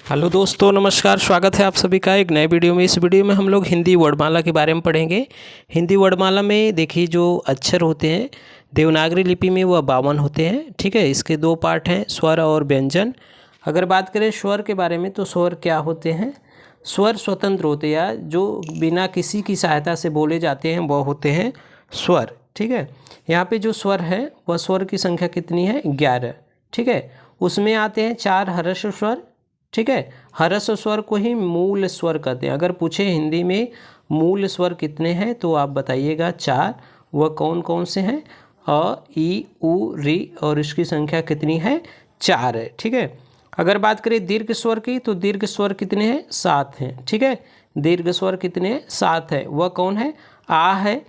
Hello दोस्तों, नमस्कार। स्वागत है आप सभी का एक नए वीडियो में। इस वीडियो में हम लोग हिंदी वर्णमाला के बारे में पढ़ेंगे। हिंदी वर्णमाला में देखिए जो अक्षर होते हैं देवनागरी लिपि में वह 52 होते हैं। ठीक है, इसके दो पार्ट हैं, स्वर और व्यंजन। अगर बात करें स्वर के बारे में तो स्वर क्या होते हैं? स्वर स्वतंत्र होते हैं या जो बिना किसी की सहायता से बोले जाते हैं वह होते हैं स्वर। ठीक है, यहाँ पे जो स्वर है वह स्वर की संख्या कितनी है? 11। ठीक है, उसमें आते हैं 4 हर्ष स्वर। ठीक है, हर्ष स्वर को ही मूल स्वर कहते हैं। अगर पूछे हिंदी में मूल स्वर कितने हैं तो आप बताइएगा 4। वह कौन कौन से हैं? अ, ई, उ, री और इसकी संख्या कितनी है? 4 है। ठीक है, अगर बात करें दीर्घ स्वर की तो दीर्घ स्वर कितने हैं? 7 हैं। ठीक है, दीर्घ स्वर कितने हैं? 7 है। वह कौन है? आ है,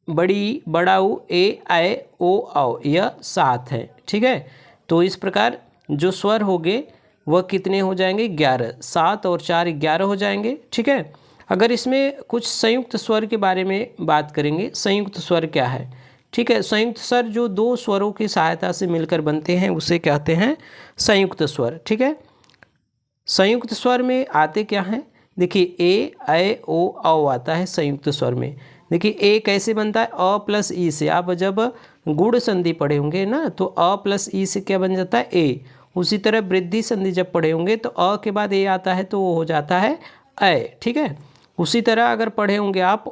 बड़ी, बड़ा ऊ, ए, आए, ओ, औ, यह 7 है। ठीक है, तो इस प्रकार जो स्वर होंगे वह कितने हो जाएंगे? 11। 7 और 4 11 हो जाएंगे। ठीक है, अगर इसमें कुछ संयुक्त स्वर के बारे में बात करेंगे, संयुक्त स्वर क्या है? ठीक है, संयुक्त स्वर जो दो स्वरों की सहायता से मिलकर बनते हैं उसे कहते हैं संयुक्त स्वर। ठीक है, संयुक्त स्वर में आते क्या हैं? देखिए ए, ऐ, ओ, औ आता है संयुक्त स्वर में। देखिए ए कैसे बनता है? अ प्लस ई से। आप जब गुण संधि पढ़े होंगे ना तो अ प्लस ई से क्या बन जाता है? ए। उसी तरह वृद्धि संधि जब पढ़े होंगे तो अ के बाद ए आता है तो वो हो जाता है ऐ। ठीक है, उसी तरह अगर पढ़े होंगे आप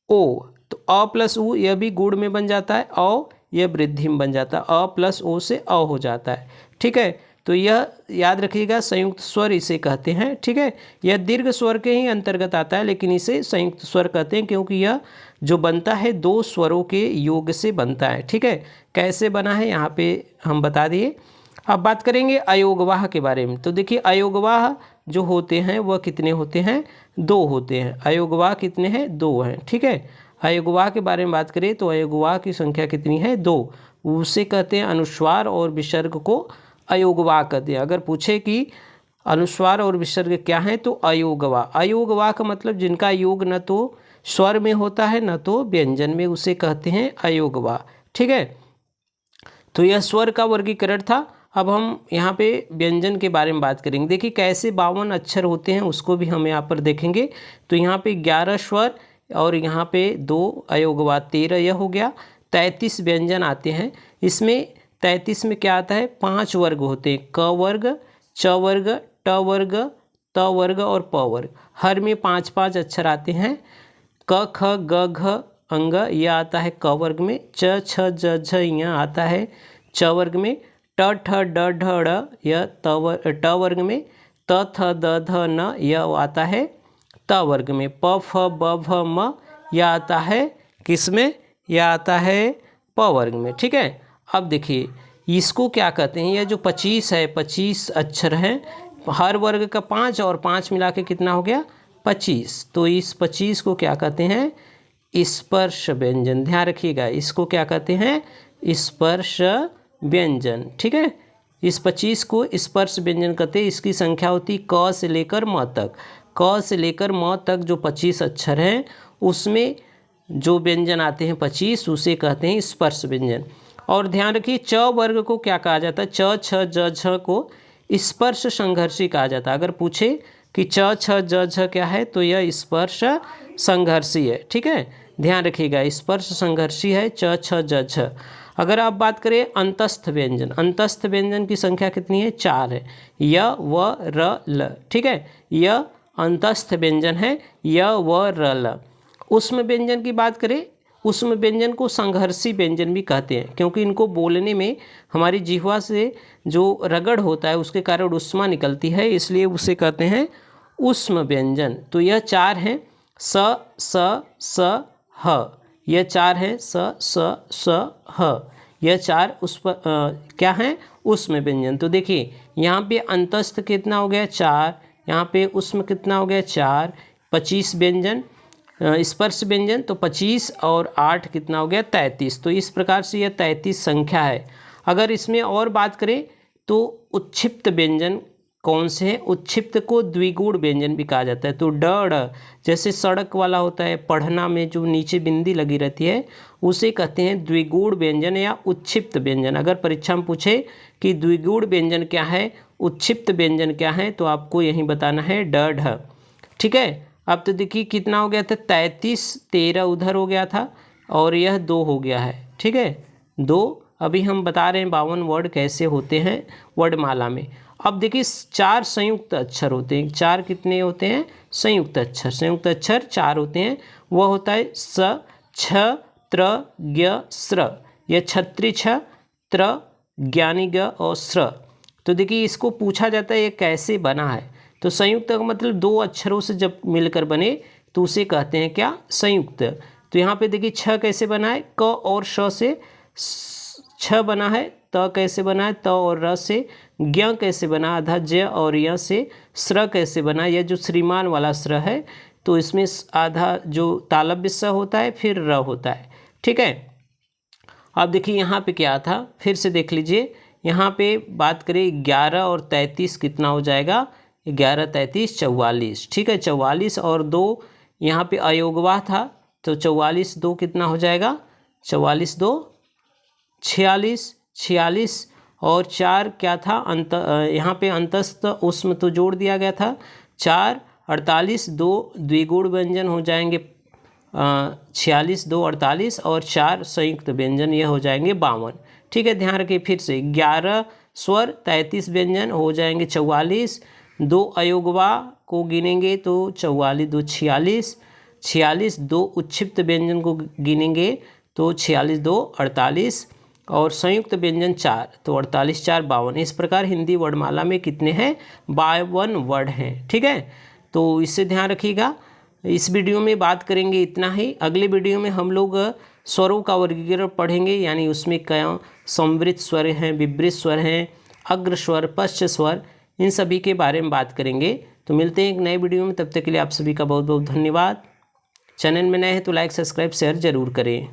ओ तो अ प्लस उ यह भी गुण में बन जाता है, औ यह वृद्धि में बन जाता है, अ प्लस ओ से अ हो जाता है। ठीक है, तो यह याद रखिएगा संयुक्त स्वर इसे कहते हैं। ठीक है, यह दीर्घ स्वर के ही अंतर्गत आता है लेकिन इसे संयुक्त स्वर कहते हैं क्योंकि यह जो बनता है दो स्वरों के योग से बनता है। ठीक है, कैसे बना है यहाँ पे हम बता दिए। अब बात करेंगे अयोगवाह के बारे में। तो देखिए अयोगवाह जो होते हैं वह कितने होते हैं? 2 होते हैं। अयोगवाह कितने हैं? 2 हैं। ठीक है, अयोगवाह के बारे में बात करें तो अयोगवाह की संख्या कितनी है? 2। उसे कहते हैं अनुस्वार और विसर्ग को अयोगवाह कहते हैं। अगर पूछे कि अनुस्वार और विसर्ग क्या है तो अयोगवाह। अयोगवाह का मतलब जिनका योग न तो स्वर में होता है न तो व्यंजन में, उसे कहते हैं अयोगवाह। ठीक है, तो यह स्वर का वर्गीकरण था। अब हम यहाँ पे व्यंजन के बारे में बात करेंगे। देखिए कैसे 52 अक्षर होते हैं उसको भी हम यहाँ पर देखेंगे। तो यहाँ पे 11 स्वर और यहाँ पे 2 अयोगवाह, 13 यह हो गया। 33 व्यंजन आते हैं। इसमें 33 में क्या आता है? 5 वर्ग होते हैं, क वर्ग, च वर्ग, ट वर्ग, त वर्ग और प वर्ग। हर में 5-5 अक्षर आते हैं। क, ख, ग, घ, अंग यह आता है क वर्ग में। च, छ, ज, झ यह आता है च वर्ग में। ट, ठ, ड, ढ, ड़ यह ट वर्ग में। त, थ, द, ध, न यह आता है त वर्ग में। प, फ, ब, भ, म यह आता है किस में? यह आता है प वर्ग में। ठीक है, अब देखिए इसको क्या कहते हैं? यह जो 25 है, 25 अक्षर हैं, हर वर्ग का 5 और 5 मिला के कितना हो गया? 25। तो इस 25 को क्या कहते हैं? स्पर्श व्यंजन। ध्यान रखिएगा, इसको क्या कहते हैं? स्पर्श व्यंजन। ठीक है, इस 25 को स्पर्श व्यंजन कहते हैं। इसकी संख्या होती क से लेकर म तक। क से लेकर म तक जो 25 अक्षर हैं उसमें जो व्यंजन आते हैं 25 उसे कहते हैं स्पर्श व्यंजन। और ध्यान रखिए च वर्ग को क्या कहा जाता है? च, छ, ज, झ को स्पर्श संघर्षी कहा जाता है। अगर पूछे कि च, छ, ज, झ क्या है तो यह स्पर्श संघर्षी है। ठीक है, ध्यान रखिएगा स्पर्श संघर्षी है च, छ, ज, झ। अगर आप बात करें अंतस्थ व्यंजन, अंतस्थ व्यंजन की संख्या कितनी है? 4 है। य, व, र, ल। ठीक है, यह अंतस्थ व्यंजन है, य, व, र, ल। उष्म व्यंजन की बात करें, उष्म व्यंजन को संघर्षी व्यंजन भी कहते हैं क्योंकि इनको बोलने में हमारी जिह्वा से जो रगड़ होता है उसके कारण उष्मा निकलती है, इसलिए उसे कहते हैं उष्म व्यंजन। तो यह 4 हैं, स, स, ह। यह 4 हैं, स, ह। यह 4 क्या हैं? उष्म व्यंजन। तो देखिए यहाँ पे अंतस्थ कितना हो गया? 4। यहाँ पे उष्म कितना हो गया? 4। 25 व्यंजन स्पर्श व्यंजन, तो 25 और 8 कितना हो गया? 33। तो इस प्रकार से यह 33 संख्या है। अगर इसमें और बात करें तो उत्क्षिप्त व्यंजन कौन से हैं? उत्क्षिप्त को द्विगुण व्यंजन भी कहा जाता है। तो ड, ड़ जैसे सड़क वाला होता है, पढ़ना में जो नीचे बिंदी लगी रहती है उसे कहते हैं द्विगुण व्यंजन या उत्क्षिप्त व्यंजन। अगर परीक्षा में पूछे कि द्विगुण व्यंजन क्या है, उच्छिप्त व्यंजन क्या है, तो आपको यहीं बताना है ड ढ। ठीक है, अब तो देखिए कितना हो गया था, 33, 13 उधर हो गया था और यह 2 हो गया है। ठीक है, 2। अभी हम बता रहे हैं 52 वर्ड कैसे होते हैं वर्णमाला में। अब देखिए 4 संयुक्त अक्षर होते हैं। 4 कितने होते हैं? संयुक्त अक्षर। संयुक्त अक्षर 4 होते हैं। वह होता है स, छ, त्र, ज्ञ, स्र। यह छत्री छ, त्र, ज्ञानी ग और स्र। तो देखिए इसको पूछा जाता है ये कैसे बना है। तो संयुक्त का मतलब 2 अक्षरों से जब मिलकर बने तो उसे कहते हैं क्या? संयुक्त। तो यहाँ पे देखिए छ कैसे बना है? क और श से छ बना है। त कैसे बना है? त और र से। ज्ञ कैसे बना? आधा ज और य से। स्र कैसे बना? यह जो श्रीमान वाला स्र है तो इसमें आधा जो तालव्य स होता है फिर र होता है। ठीक है, अब देखिए यहाँ पे क्या था, फिर से देख लीजिए। यहाँ पे बात करें 11 और 33 कितना हो जाएगा? 11, 33, 44। ठीक है, 44 और 2 यहाँ पे अयोगवा था तो 44, 2 कितना हो जाएगा? 44, 2, 46। 46 और 4 क्या था? यहाँ पे अंतस्थ उष्म तो जोड़ दिया गया था। 4, 48, 2 द्विगुण व्यंजन हो जाएंगे 46, 2, 48 और 4 संयुक्त व्यंजन ये हो जाएंगे 52। ठीक है, ध्यान रखिए फिर से 11 स्वर 33 व्यंजन हो जाएंगे 44। 2 अयोगवा को गिनेंगे तो 44, 2, 46। 46 2 उच्छिप्त व्यंजन को गिनेंगे तो 46, 2, 48 और संयुक्त व्यंजन 4 तो 48, 4, 52। इस प्रकार हिंदी वर्णमाला में कितने हैं? 52 वर्ड हैं। ठीक है, तो इससे ध्यान रखिएगा। इस वीडियो में बात करेंगे इतना ही। अगले वीडियो में हम लोग स्वरों का वर्गीकरण पढ़ेंगे, यानी उसमें क्या संवृत स्वर हैं, विवृत स्वर हैं, अग्र स्वर, पश्च स्वर, इन सभी के बारे में बात करेंगे। तो मिलते हैं एक नए वीडियो में, तब तक के लिए आप सभी का बहुत बहुत धन्यवाद। चैनल में नए हैं तो लाइक, सब्सक्राइब, शेयर जरूर करें।